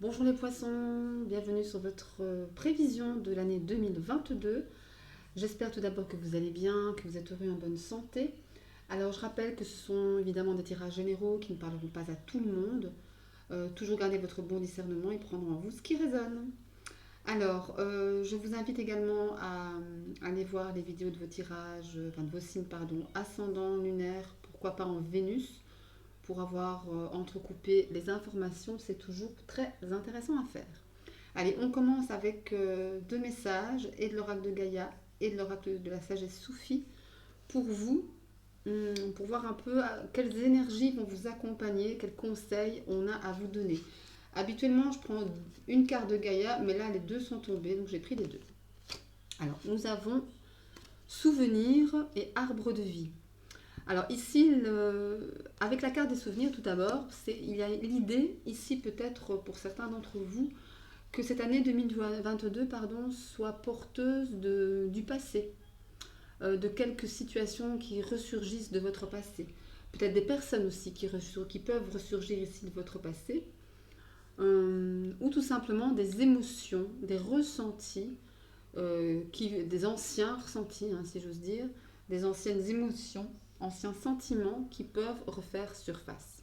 Bonjour les poissons, bienvenue sur votre prévision de l'année 2022. J'espère tout d'abord que vous allez bien, que vous êtes heureux et en bonne santé. Alors je rappelle que ce sont évidemment des tirages généraux qui ne parleront pas à tout le monde. Toujours gardez votre bon discernement et prendre en vous ce qui résonne. Alors, je vous invite également à aller voir les vidéos de vos tirages, enfin de vos signes, pardon, ascendant, lunaire, pourquoi pas en Vénus, pour avoir entrecoupé les informations, c'est toujours très intéressant à faire. Allez, on commence avec deux messages, et de l'oracle de Gaïa et de l'oracle de la sagesse Soufie, pour vous, pour voir un peu quelles énergies vont vous accompagner, quels conseils on a à vous donner. Habituellement, je prends une carte de Gaïa, mais là, les deux sont tombés, donc j'ai pris les deux. Alors, nous avons souvenir et arbre de vie. Alors ici, avec la carte des souvenirs tout d'abord, il y a l'idée ici peut-être pour certains d'entre vous que cette année 2022 soit porteuse du passé, de quelques situations qui ressurgissent de votre passé. Peut-être des personnes aussi qui peuvent ressurgir ici de votre passé, ou tout simplement des émotions, des ressentis, des anciens ressentis, hein, si j'ose dire, des anciennes émotions, anciens sentiments qui peuvent refaire surface.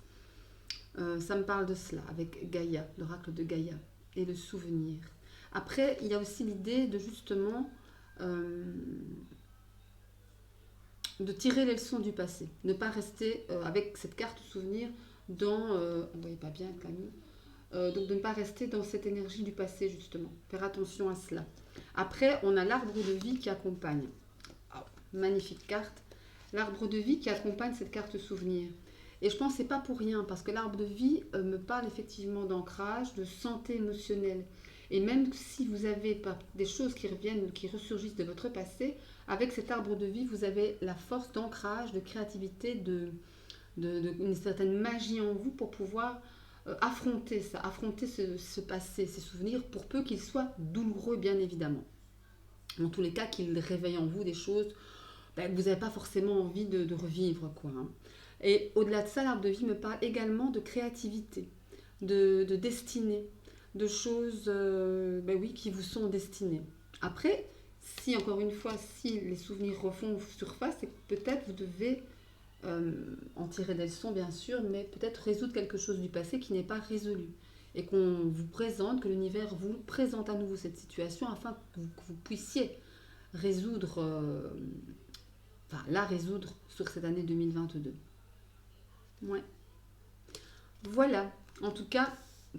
Ça me parle de cela avec Gaïa, l'oracle de Gaïa et le souvenir. Après, il y a aussi l'idée de justement de tirer les leçons du passé, ne pas rester avec cette carte souvenir dans, on ne voyait pas bien Camille, donc de ne pas rester dans cette énergie du passé justement, faire attention à cela. Après, on a l'arbre de vie qui accompagne. Oh, magnifique carte. L'arbre de vie qui accompagne cette carte souvenir. Et je pense que ce n'est pas pour rien, parce que l'arbre de vie me parle effectivement d'ancrage, de santé émotionnelle. Et même si vous avez des choses qui reviennent, qui ressurgissent de votre passé, avec cet arbre de vie, vous avez la force d'ancrage, de créativité, une certaine magie en vous pour pouvoir affronter ça, affronter ce passé, ces souvenirs, pour peu qu'ils soient douloureux, bien évidemment. En tous les cas, qu'ils réveillent en vous des choses que vous n'avez pas forcément envie de revivre, quoi. Hein. Et au-delà de ça, l'arbre de vie me parle également de créativité, de destinée, de choses oui, qui vous sont destinées. Après, si encore une fois, si les souvenirs refont surface, c'est que peut-être vous devez en tirer des leçons, bien sûr, mais peut-être résoudre quelque chose du passé qui n'est pas résolu. Et qu'on vous présente, que l'univers vous présente à nouveau cette situation afin que vous puissiez résoudre, la résoudre sur cette année 2022. Ouais. Voilà. En tout cas,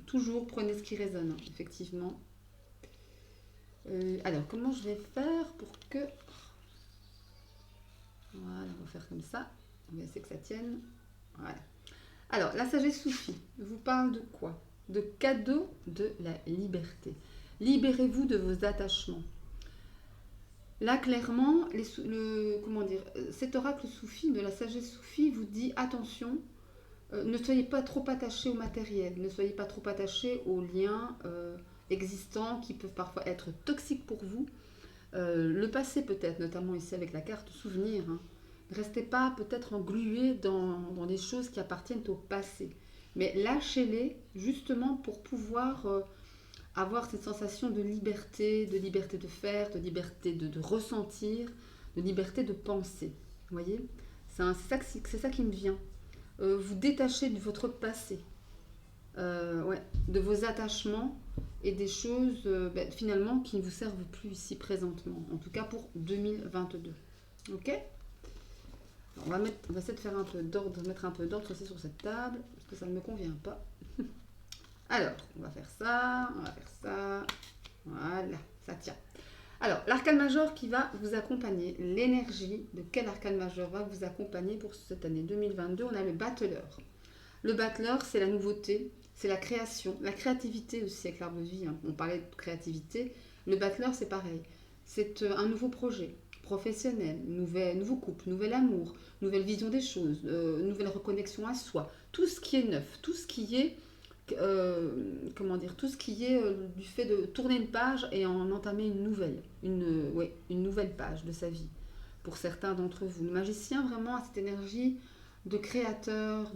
toujours prenez ce qui résonne, hein, effectivement. Alors, comment je vais faire pour que... Voilà, on va faire comme ça. On va essayer que ça tienne. Voilà. Alors, la sagesse Soufie vous parle de quoi? De cadeau de la liberté. Libérez-vous de vos attachements. Là, clairement, cet oracle Soufi, de la sagesse Soufi, vous dit attention, ne soyez pas trop attaché au matériel, ne soyez pas trop attaché aux liens existants qui peuvent parfois être toxiques pour vous. Le passé peut-être, notamment ici avec la carte souvenir. Hein. Ne restez pas peut-être englué dans des choses qui appartiennent au passé. Mais lâchez-les justement pour pouvoir avoir cette sensation de liberté de faire, de liberté de ressentir, de liberté de penser. Vous voyez, c'est ça qui me vient. Vous détacher de votre passé, de vos attachements et des choses finalement qui ne vous servent plus ici présentement, en tout cas pour 2022. Ok? On va essayer de faire un peu d'ordre, mettre un peu d'ordre aussi sur cette table, parce que ça ne me convient pas. Alors, on va faire ça, voilà, ça tient. Alors, l'arcane majeur qui va vous accompagner, l'énergie de quel arcane majeur va vous accompagner pour cette année 2022, on a le battleur. Le battleur, c'est la nouveauté, c'est la création, la créativité aussi avec l'arbre de vie, hein. On parlait de créativité, le battleur c'est pareil, c'est un nouveau projet professionnel, nouveau couple, nouvel amour, nouvelle vision des choses, nouvelle reconnexion à soi, tout ce qui est neuf, tout ce qui est tout ce qui est du fait de tourner une page et en entamer une nouvelle page de sa vie pour certains d'entre vous. Le magicien vraiment a cette énergie de créateur,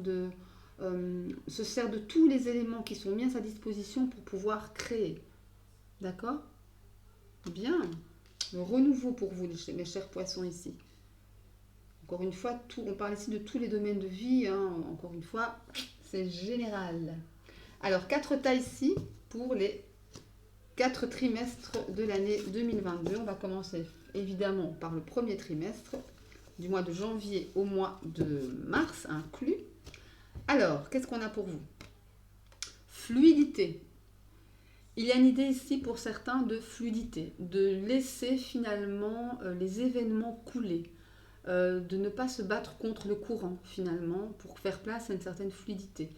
se sert de tous les éléments qui sont mis à sa disposition pour pouvoir créer. D'accord? Bien. Le renouveau pour vous, mes chers poissons, ici. Encore une fois, on parle ici de tous les domaines de vie. Hein. Encore une fois, c'est général. Alors, 4 tas ici pour les 4 trimestres de l'année 2022. On va commencer évidemment par le premier trimestre, du mois de janvier au mois de mars inclus. Alors, qu'est-ce qu'on a pour vous? Fluidité. Il y a une idée ici pour certains de fluidité, de laisser finalement les événements couler, de ne pas se battre contre le courant finalement pour faire place à une certaine fluidité,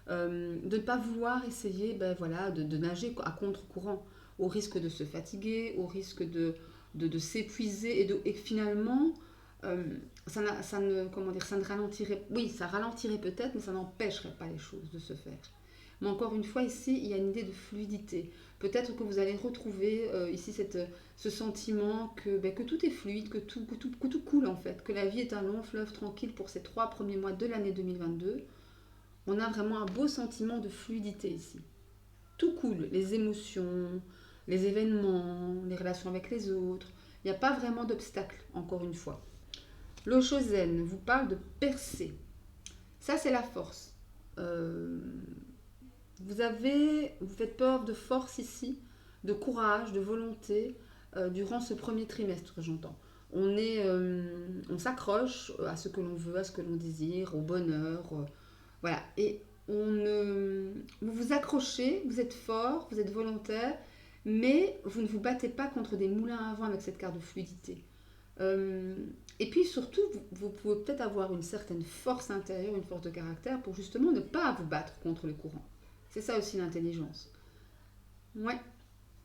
de ne pas vouloir essayer de nager à contre-courant, au risque de se fatiguer, au risque de s'épuiser et finalement ça ne ralentirait, oui, ça ralentirait peut-être, mais ça n'empêcherait pas les choses de se faire. Mais encore une fois, ici, il y a une idée de fluidité. Peut-être que vous allez retrouver ici ce sentiment que tout est fluide, que tout coule en fait, que la vie est un long fleuve tranquille pour ces 3 premiers mois de l'année 2022. On a vraiment un beau sentiment de fluidité ici. Tout coule, les émotions, les événements, les relations avec les autres. Il n'y a pas vraiment d'obstacle, encore une fois. L'Oshozen vous parle de percer. Ça, c'est la force. Vous faites preuve de force ici, de courage, de volonté durant ce premier trimestre, j'entends. On s'accroche à ce que l'on veut, à ce que l'on désire, au bonheur, voilà. Et vous vous accrochez, vous êtes fort, vous êtes volontaire, mais vous ne vous battez pas contre des moulins à vent avec cette carte de fluidité. Et puis surtout, vous pouvez peut-être avoir une certaine force intérieure, une force de caractère pour justement ne pas vous battre contre le courant. C'est ça aussi l'intelligence. Ouais.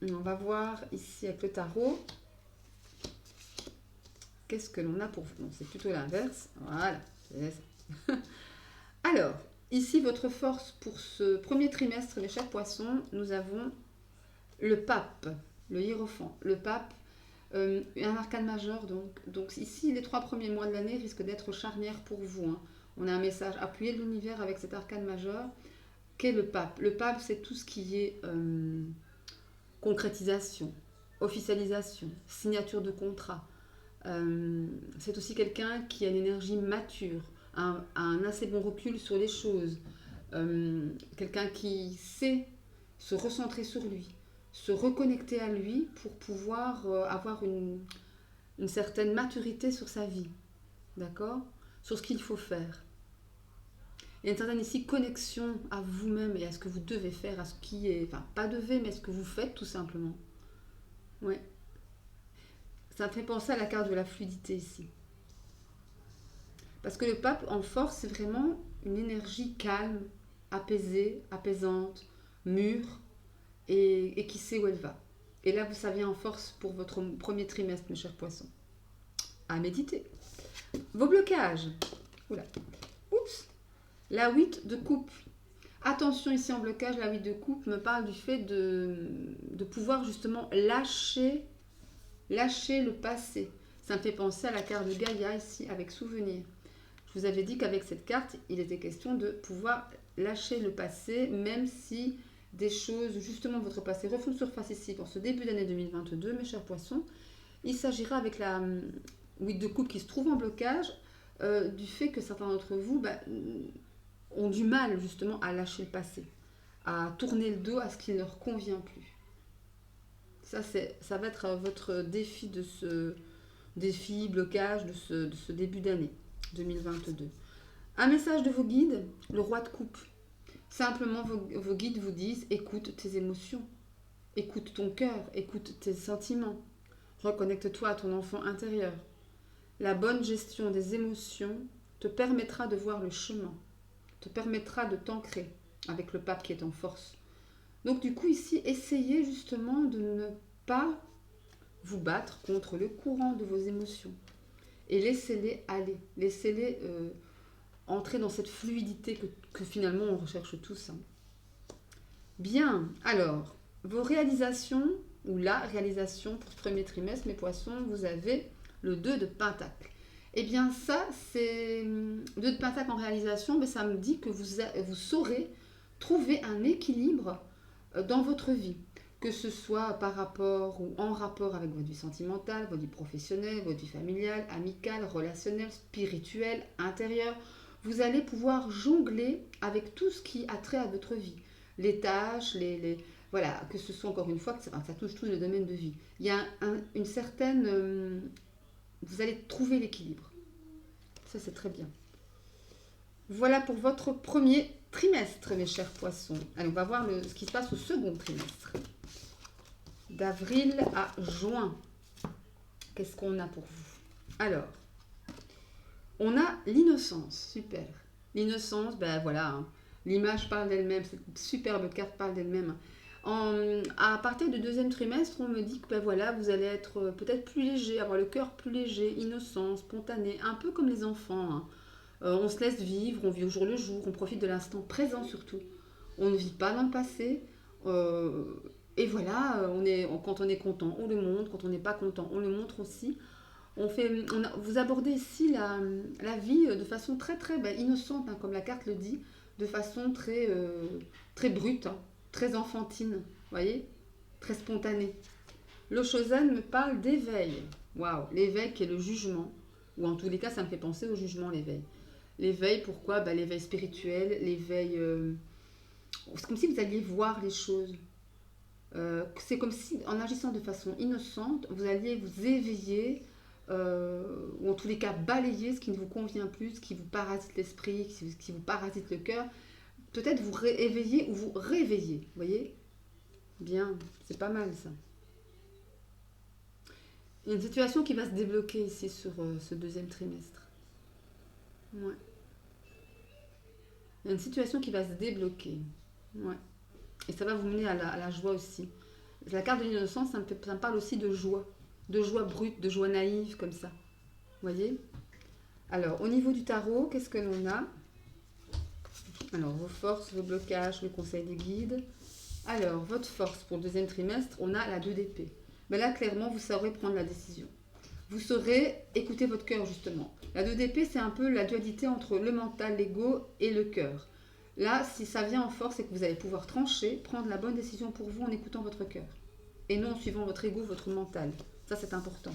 On va voir ici avec le tarot. Qu'est-ce que l'on a pour vous? Non, c'est plutôt l'inverse. Voilà, c'est ça. Alors, ici, votre force pour ce premier trimestre, mes chers poissons, nous avons le pape, le hiérophant. Le pape, un arcane majeur, donc ici, les 3 premiers mois de l'année risquent d'être charnières pour vous. Hein. On a un message appuyé de l'univers avec cet arcane majeur. Qu'est le pape? Le pape, c'est tout ce qui est concrétisation, officialisation, signature de contrat. C'est aussi quelqu'un qui a une énergie mature, a un assez bon recul sur les choses, quelqu'un qui sait se recentrer sur lui, se reconnecter à lui pour pouvoir avoir une certaine maturité sur sa vie, d'accord? Sur ce qu'il faut faire. Il y a une certaine ici connexion à vous-même et à ce que vous devez faire, à ce qui est... Enfin, pas devez, mais à ce que vous faites tout simplement. Ouais. Ça me fait penser à la carte de la fluidité ici. Parce que le pape en force, c'est vraiment une énergie calme, apaisée, apaisante, mûre et qui sait où elle va. Et là, ça vient en force pour votre premier trimestre, mes chers poissons. À méditer. Vos blocages. Oula. Oups. La 8 de coupe. Attention ici en blocage, la 8 de coupe me parle du fait de pouvoir justement lâcher le passé. Ça me fait penser à la carte de Gaïa ici avec souvenir. Je vous avais dit qu'avec cette carte, il était question de pouvoir lâcher le passé, même si des choses, justement votre passé, refont surface ici dans ce début d'année 2022, mes chers poissons. Il s'agira avec la 8 de coupe qui se trouve en blocage, du fait que certains d'entre vous ont du mal justement à lâcher le passé, à tourner le dos à ce qui ne leur convient plus. Ça va être votre défi de ce blocage de ce début d'année 2022. Un message de vos guides, le roi de coupe. Simplement, vos guides vous disent, écoute tes émotions, écoute ton cœur, écoute tes sentiments, reconnecte-toi à ton enfant intérieur. La bonne gestion des émotions te permettra de voir le chemin, te permettra de t'ancrer avec le pape qui est en force. Donc du coup ici, essayez justement de ne pas vous battre contre le courant de vos émotions et laissez-les aller, laissez-les entrer dans cette fluidité que finalement on recherche tous. Hein. Bien, alors, vos réalisations, ou la réalisation pour ce premier trimestre, mes poissons, vous avez le 2 de Pentacle. Eh bien ça, c'est 2 de Pentacle en réalisation, mais ça me dit que vous saurez trouver un équilibre dans votre vie. Que ce soit par rapport ou en rapport avec votre vie sentimentale, votre vie professionnelle, votre vie familiale, amicale, relationnelle, spirituelle, intérieure. Vous allez pouvoir jongler avec tout ce qui a trait à votre vie. Les tâches, voilà, que ce soit encore une fois, que ça touche tous les domaines de vie. Il y a une certaine... vous allez trouver l'équilibre. Ça, c'est très bien. Voilà pour votre premier trimestre, mes chers poissons. Allez, on va voir ce qui se passe au second trimestre. D'avril à juin. Qu'est-ce qu'on a pour vous? Alors, on a l'innocence. Super. L'innocence, ben voilà. Hein. L'image parle d'elle-même. Cette superbe carte parle d'elle-même. À partir du deuxième trimestre, on me dit que ben voilà, vous allez être peut-être plus léger, avoir le cœur plus léger, innocent, spontané, un peu comme les enfants. Hein. On se laisse vivre, on vit au jour le jour, on profite de l'instant présent surtout. On ne vit pas dans le passé. Et voilà, quand on est content, on le montre. Quand on n'est pas content, on le montre aussi. Vous abordez ici la vie de façon très très innocente, hein, comme la carte le dit, de façon très, très brute, hein, très enfantine, voyez, très spontanée. Le Shosan me parle d'éveil. Waouh, l'éveil qui est le jugement, ou en tous les cas, ça me fait penser au jugement, l'éveil. L'éveil, pourquoi? L'éveil spirituel, l'éveil... c'est comme si vous alliez voir les choses. C'est comme si, en agissant de façon innocente, vous alliez vous éveiller, ou en tous les cas balayer ce qui ne vous convient plus, ce qui vous parasite l'esprit, ce qui vous parasite le cœur. Peut-être vous réveiller ou vous réveiller, vous voyez? Bien, c'est pas mal ça. Il y a une situation qui va se débloquer ici sur ce deuxième trimestre. Ouais. Il y a une situation qui va se débloquer. Ouais. Et ça va vous mener à la joie aussi. La carte de l'innocence, ça me parle aussi de joie brute, de joie naïve, comme ça. Vous voyez? Alors, au niveau du tarot, qu'est-ce que l'on a? Alors, vos forces, vos blocages, le conseil des guides. Alors, votre force pour le deuxième trimestre, on a la 2 d'épée. Mais là, clairement, vous saurez prendre la décision. Vous saurez écouter votre cœur, justement. La 2 d'épée, c'est un peu la dualité entre le mental, l'ego et le cœur. Là, si ça vient en force, c'est que vous allez pouvoir trancher, prendre la bonne décision pour vous en écoutant votre cœur. Et non en suivant votre ego, votre mental. Ça, c'est important.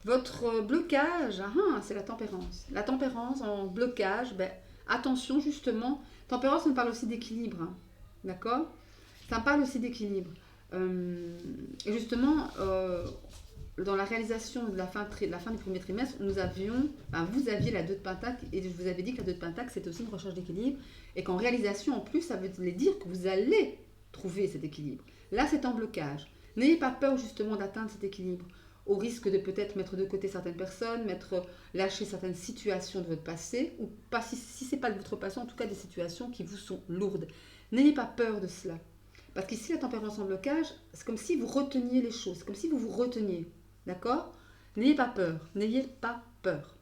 Votre blocage, c'est la tempérance. La tempérance en blocage, attention justement. Tempérance me parle aussi d'équilibre. Hein, d'accord? Ça me parle aussi d'équilibre. Et justement, dans la réalisation de la fin du premier trimestre, vous aviez la 2 de Pentacle, et je vous avais dit que la 2 de Pentacle, c'était aussi une recherche d'équilibre, et qu'en réalisation, en plus, ça veut dire que vous allez trouver cet équilibre. Là, c'est en blocage. N'ayez pas peur, justement, d'atteindre cet équilibre, au risque de peut-être mettre de côté certaines personnes, lâcher certaines situations de votre passé, ou pas, si ce n'est pas de votre passé, en tout cas des situations qui vous sont lourdes. N'ayez pas peur de cela. Parce qu'ici, la tempérance en blocage, c'est comme si vous reteniez les choses, c'est comme si vous vous reteniez. D'accord? N'ayez pas peur, n'ayez pas peur.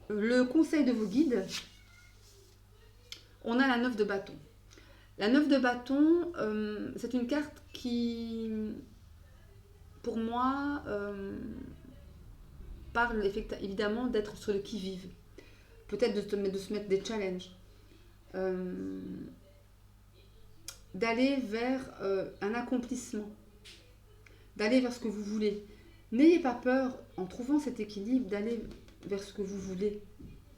Le conseil de vos guides, on a la 9 de bâton. La 9 de bâton, c'est une carte qui, pour moi, parle évidemment d'être sur le qui-vive. Peut-être de se mettre des challenges. D'aller vers un accomplissement. D'aller vers ce que vous voulez. N'ayez pas peur, en trouvant cet équilibre, d'aller vers ce que vous voulez,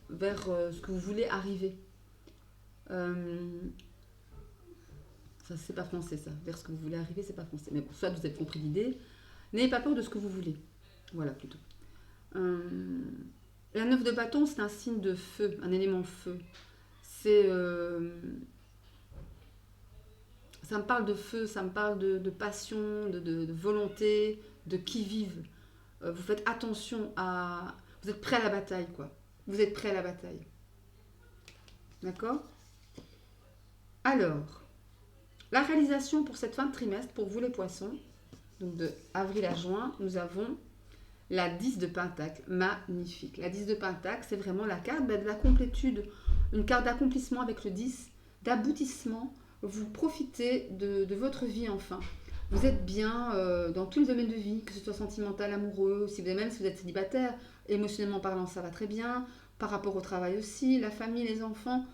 vers ce que vous voulez arriver. Ça, c'est pas français, ça. Vers ce que vous voulez arriver, c'est pas français. Mais bon, soit vous avez compris l'idée. N'ayez pas peur de ce que vous voulez. Voilà, plutôt. La 9 de bâton, c'est un signe de feu, un élément feu. C'est... ça me parle de feu, ça me parle de passion, de volonté, de qui-vive. Vous faites attention à... Vous êtes prêt à la bataille, quoi. Vous êtes prêt à la bataille. D'accord? Alors, la réalisation pour cette fin de trimestre, pour vous les poissons, donc de avril à juin, nous avons la 10 de Pentacle. Magnifique. La 10 de Pentacle, c'est vraiment la carte de la complétude, une carte d'accomplissement avec le 10, d'aboutissement. Vous profitez de votre vie enfin. Vous êtes bien dans tous les domaines de vie, que ce soit sentimental, amoureux, même si vous êtes célibataire, émotionnellement parlant, ça va très bien. Par rapport au travail aussi, la famille, les enfants,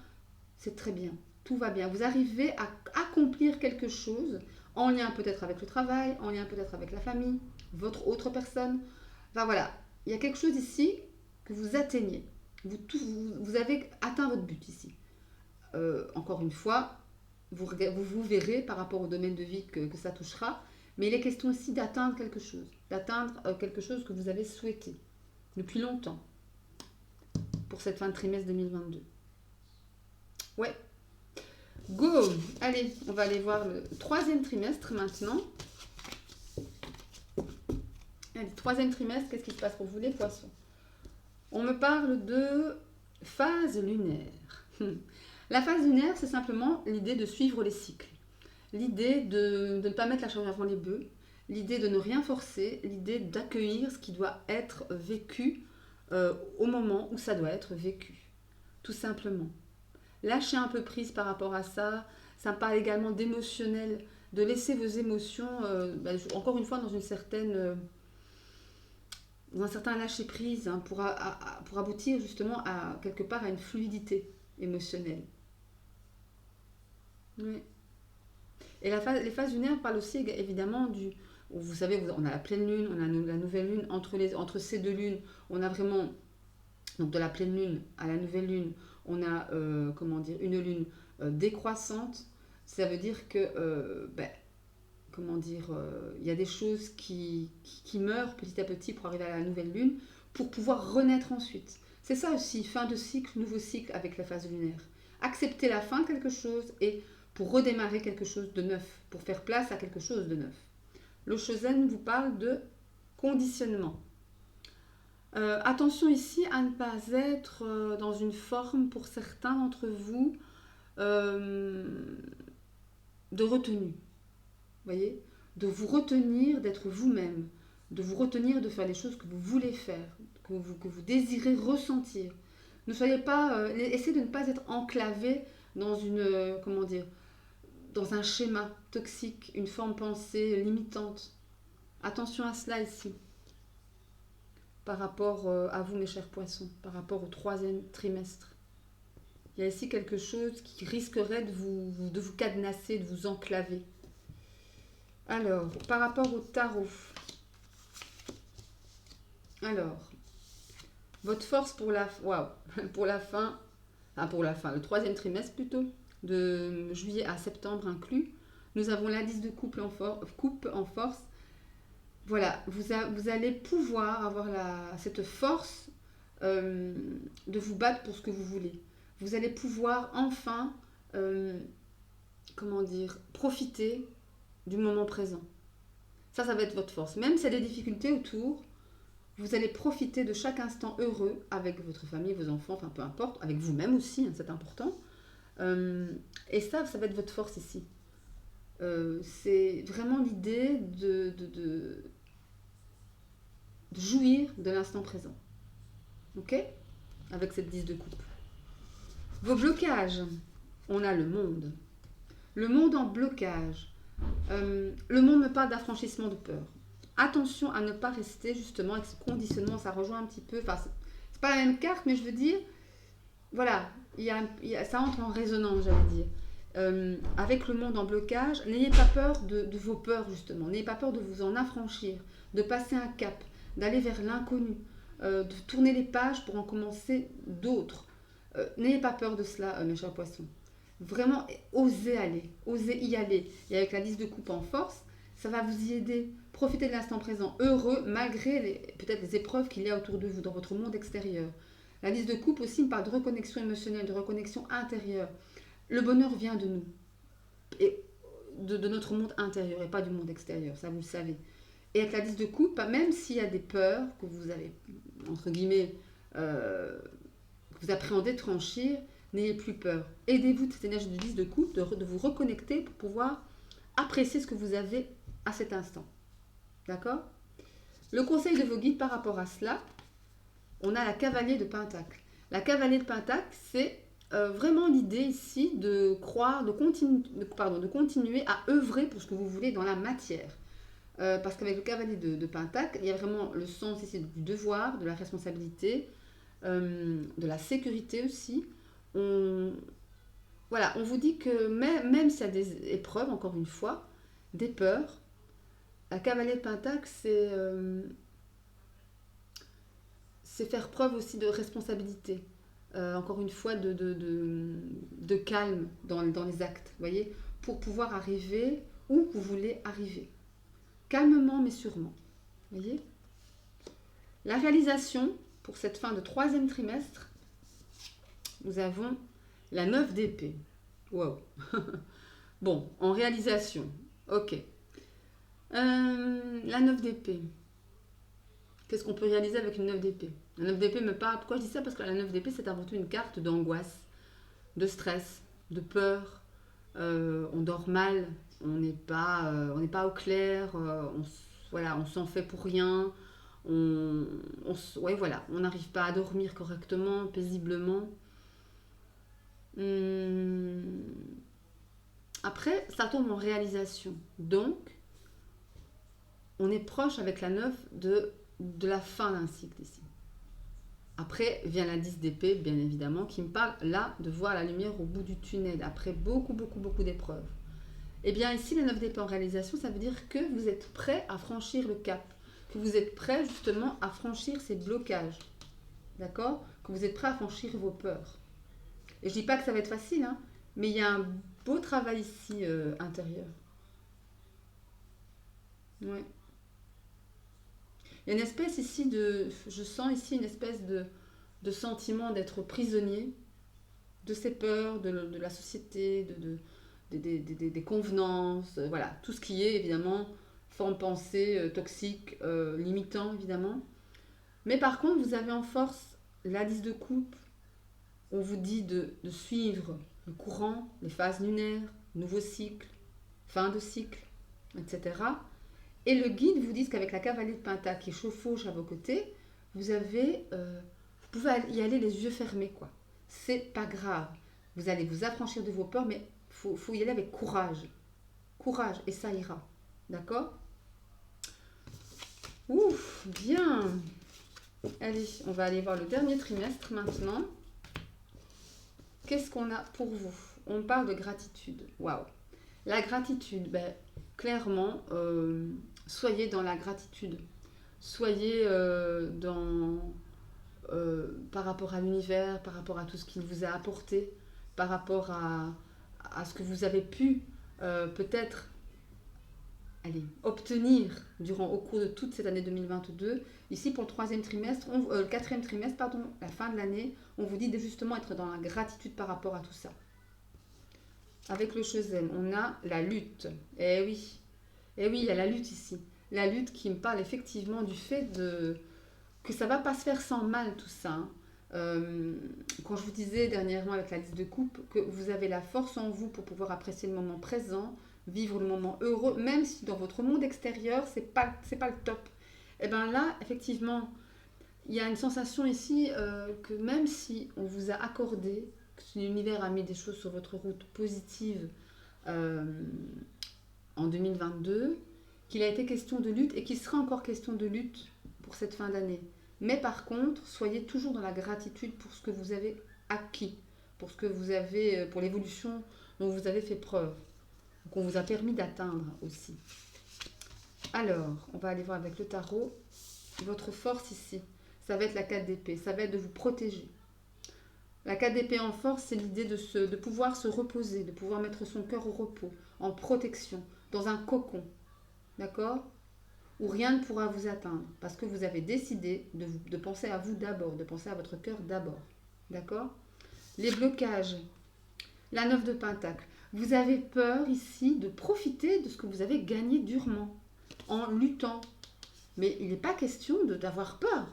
c'est très bien. Tout va bien. Vous arrivez à accomplir quelque chose en lien peut-être avec le travail, en lien peut-être avec la famille, votre autre personne. Enfin voilà, il y a quelque chose ici que vous atteignez. Vous avez atteint votre but ici. Encore une fois, vous verrez par rapport au domaine de vie que ça touchera, mais il est question aussi d'atteindre quelque chose que vous avez souhaité depuis longtemps pour cette fin de trimestre 2022. Ouais. Go! Allez, on va aller voir le troisième trimestre maintenant. Allez, troisième trimestre, qu'est-ce qui se passe pour vous les poissons? On me parle de phase lunaire. La phase lunaire, c'est simplement l'idée de suivre les cycles. L'idée de ne pas mettre la charge avant les bœufs. L'idée de ne rien forcer. L'idée d'accueillir ce qui doit être vécu au moment où ça doit être vécu. Tout simplement. Lâchez un peu prise par rapport à ça. Ça me parle également d'émotionnel, de laisser vos émotions, encore une fois, dans un certain lâcher prise, hein, pour aboutir justement à quelque part à une fluidité émotionnelle. Oui. Et les phases lunaires parlent aussi évidemment vous savez, on a la pleine lune, on a la nouvelle lune, entre ces deux lunes, on a vraiment, donc de la pleine lune à la nouvelle lune, on a une lune décroissante. Ça veut dire que il y a des choses qui meurent petit à petit pour arriver à la nouvelle lune, pour pouvoir renaître ensuite. C'est ça aussi, fin de cycle, nouveau cycle avec la phase lunaire. Accepter la fin de quelque chose et pour redémarrer quelque chose de neuf, pour faire place à quelque chose de neuf. Le Shozen vous parle de conditionnement. Attention ici à ne pas être dans une forme, pour certains d'entre vous, de retenue. Voyez, de vous retenir d'être vous-même, de vous retenir de faire les choses que vous voulez faire, que vous désirez ressentir. Ne soyez pas, essayez de ne pas être enclavé dans dans un schéma toxique, une forme pensée limitante. Attention à cela ici, par rapport à vous mes chers poissons, par rapport au troisième trimestre. Il y a ici quelque chose qui risquerait de vous cadenasser, de vous enclaver. Alors, par rapport au tarot, votre force pour la fin, le troisième trimestre plutôt, de juillet à septembre inclus, nous avons l'indice de coupe en force. Voilà, vous allez pouvoir avoir cette force de vous battre pour ce que vous voulez. Vous allez pouvoir enfin, profiter du moment présent. Ça va être votre force. Même s'il y a des difficultés autour, vous allez profiter de chaque instant heureux avec votre famille, vos enfants, enfin peu importe, avec vous-même aussi, hein, c'est important. Et ça va être votre force ici. C'est vraiment l'idée de jouir de l'instant présent. Ok? Avec cette 10 de coupe. Vos blocages. On a le monde. Le monde en blocage. Le monde me parle d'affranchissement de peur. Attention à ne pas rester justement avec ce conditionnement. Ça rejoint un petit peu. Enfin, c'est pas la même carte, mais je veux dire, voilà, ça entre en résonance, j'allais dire. Avec le monde en blocage, n'ayez pas peur de vos peurs justement. N'ayez pas peur de vous en affranchir, de passer un cap, d'aller vers l'inconnu, de tourner les pages pour en commencer d'autres. N'ayez pas peur de cela, mes chers poissons. Vraiment, osez y aller. Et avec la 10 de coupe en force, ça va vous y aider. Profitez de l'instant présent, heureux, malgré peut-être les épreuves qu'il y a autour de vous, dans votre monde extérieur. La 10 de coupe aussi me parle de reconnexion émotionnelle, de reconnexion intérieure. Le bonheur vient de nous, et de notre monde intérieur, et pas du monde extérieur, ça vous le savez. Et avec la 10 de coupe, même s'il y a des peurs que vous avez, entre guillemets, que vous appréhendez de franchir, n'ayez plus peur. Aidez-vous de cette énergie de 10 de coupe, de vous reconnecter pour pouvoir apprécier ce que vous avez à cet instant. D'accord? Le conseil de vos guides par rapport à cela, on a la cavalier de Pentacle. La cavalier de Pentacle, c'est vraiment l'idée ici de croire, de continuer à œuvrer pour ce que vous voulez dans la matière. Parce qu'avec le cavalier de Pentacle, il y a vraiment le sens ici du devoir, de la responsabilité, de la sécurité aussi. Voilà, on vous dit que même s'il y a des épreuves, encore une fois, des peurs, la cavalier de Pentacle, c'est faire preuve aussi de responsabilité. Encore une fois, de calme dans les actes, voyez, pour pouvoir arriver où vous voulez arriver. Calmement mais sûrement, voyez. La réalisation, pour cette fin de 3e trimestre, nous avons la 9 d'épée. Wow. Bon, en réalisation, ok. La 9 d'épée. Qu'est-ce qu'on peut réaliser avec une 9 d'épée? La 9 d'épée me parle. Pourquoi je dis ça? Parce que la 9 d'épée, c'est avant tout une carte d'angoisse, de stress, de peur. On dort mal, on n'est pas au clair, voilà, on s'en fait pour rien. Ouais, voilà, on n'arrive pas à dormir correctement, paisiblement. Après, ça tombe en réalisation. Donc, on est proche avec la 9 de la fin d'un cycle ici. Après vient la 10 d'épée, bien évidemment, qui me parle là de voir la lumière au bout du tunnel, après beaucoup d'épreuves. Et bien ici, la 9 d'épée en réalisation, ça veut dire que vous êtes prêt à franchir le cap, que vous êtes prêt justement à franchir ces blocages, d'accord? Que vous êtes prêt à franchir vos peurs. Et je dis pas que ça va être facile, hein, mais il y a un beau travail ici intérieur. Ouais. Il y a une espèce ici je sens ici une espèce de sentiment d'être prisonnier de ses peurs, de la société, des convenances, voilà, tout ce qui est évidemment forme pensée toxique, limitant évidemment. Mais par contre, vous avez en force la 10 de coupe, on vous dit de suivre le courant, les phases lunaires, nouveau cycle, fin de cycle, etc. Et le guide vous dit qu'avec la cavalier de Pentacle qui chevauche à vos côtés, vous pouvez y aller les yeux fermés, quoi. C'est pas grave. Vous allez vous affranchir de vos peurs, mais faut y aller avec courage. Courage, et ça ira. D'accord? Ouf, bien. Allez, on va aller voir le dernier trimestre maintenant. Qu'est-ce qu'on a pour vous? On parle de gratitude. Waouh. La gratitude, clairement, soyez dans la gratitude. Soyez par rapport à l'univers, par rapport à tout ce qu'il vous a apporté, par rapport à ce que vous avez pu peut-être obtenir au cours de toute cette année 2022. Ici, pour le 4e trimestre, la fin de l'année, on vous dit de justement être dans la gratitude par rapport à tout ça. Avec le Shenzhen, on a la lutte. Eh oui, il y a la lutte ici. La lutte qui me parle effectivement du fait que ça ne va pas se faire sans mal tout ça. Hein. Quand je vous disais dernièrement avec la 10 de coupe que vous avez la force en vous pour pouvoir apprécier le moment présent, vivre le moment heureux, même si dans votre monde extérieur, c'est pas le top. Et bien là, effectivement, il y a une sensation ici que même si on vous a accordé, que l'univers a mis des choses sur votre route positive en 2022, qu'il a été question de lutte et qu'il sera encore question de lutte pour cette fin d'année. Mais par contre, soyez toujours dans la gratitude pour ce que vous avez acquis, pour ce que vous avez, pour l'évolution dont vous avez fait preuve, qu'on vous a permis d'atteindre aussi. Alors, on va aller voir avec le tarot. Votre force ici, ça va être la 4 d'épée, ça va être de vous protéger. La 4 d'épée en force, c'est l'idée de pouvoir se reposer, de pouvoir mettre son cœur au repos, en protection, dans un cocon, d'accord? Où rien ne pourra vous atteindre, parce que vous avez décidé de penser à vous d'abord, de penser à votre cœur d'abord, d'accord? Les blocages, la 9 de Pentacle. Vous avez peur ici de profiter de ce que vous avez gagné durement, en luttant. Mais il n'est pas question d'avoir peur.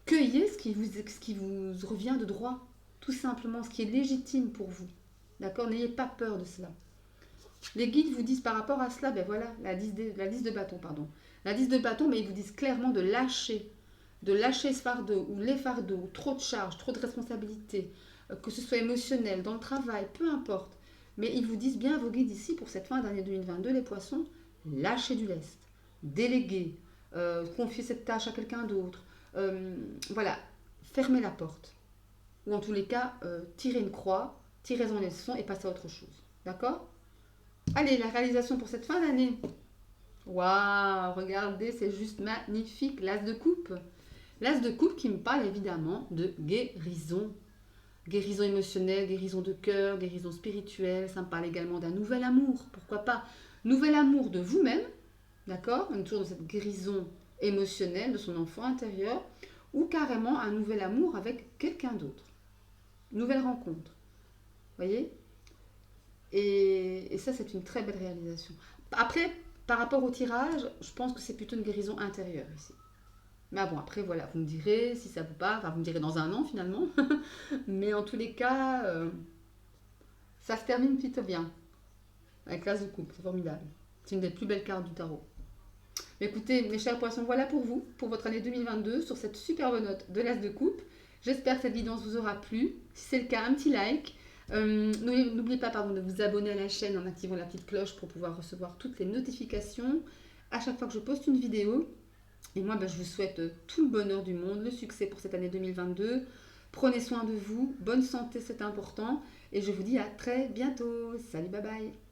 Cueillez ce qui vous revient de droit, tout simplement, ce qui est légitime pour vous. D'accord? N'ayez pas peur de cela. Les guides vous disent par rapport à cela, la 10 de bâton, pardon. La 10 de bâton, mais ils vous disent clairement de lâcher de lâcher ce fardeau ou les fardeaux, trop de charges, trop de responsabilités, que ce soit émotionnel, dans le travail, peu importe. Mais ils vous disent bien, vos guides ici, pour cette fin d'année 2022, les poissons, lâchez du lest, déléguez, confiez cette tâche à quelqu'un d'autre. Voilà, fermez la porte. Ou en tous les cas, tirez une croix, tirez-en les leçons et passez à autre chose. D'accord? Allez, la réalisation pour cette fin d'année. Waouh, regardez, c'est juste magnifique, l'as de coupe. L'as de coupe qui me parle évidemment de guérison. Guérison émotionnelle, guérison de cœur, guérison spirituelle. Ça me parle également d'un nouvel amour, pourquoi pas. Nouvel amour de vous-même, d'accord? On est toujours dans cette guérison émotionnelle de son enfant intérieur. Ou carrément un nouvel amour avec quelqu'un d'autre. Nouvelle rencontre. Vous voyez? Et ça, c'est une très belle réalisation. Après, par rapport au tirage, je pense que c'est plutôt une guérison intérieure ici. Mais bon, après, voilà, vous me direz si ça vous parle, enfin, vous me direz dans un an finalement. Mais en tous les cas, ça se termine plutôt bien. Avec l'as de coupe, c'est formidable. C'est une des plus belles cartes du tarot. Mais écoutez, mes chers poissons, voilà pour vous, pour votre année 2022, sur cette superbe note de l'as de coupe. J'espère que cette vidéo vous aura plu. Si c'est le cas, un petit like. N'oubliez pas de vous abonner à la chaîne en activant la petite cloche pour pouvoir recevoir toutes les notifications à chaque fois que je poste une vidéo. Et moi, je vous souhaite tout le bonheur du monde, le succès pour cette année 2022. Prenez soin de vous, bonne santé, c'est important. Et je vous dis à très bientôt. Salut, bye bye.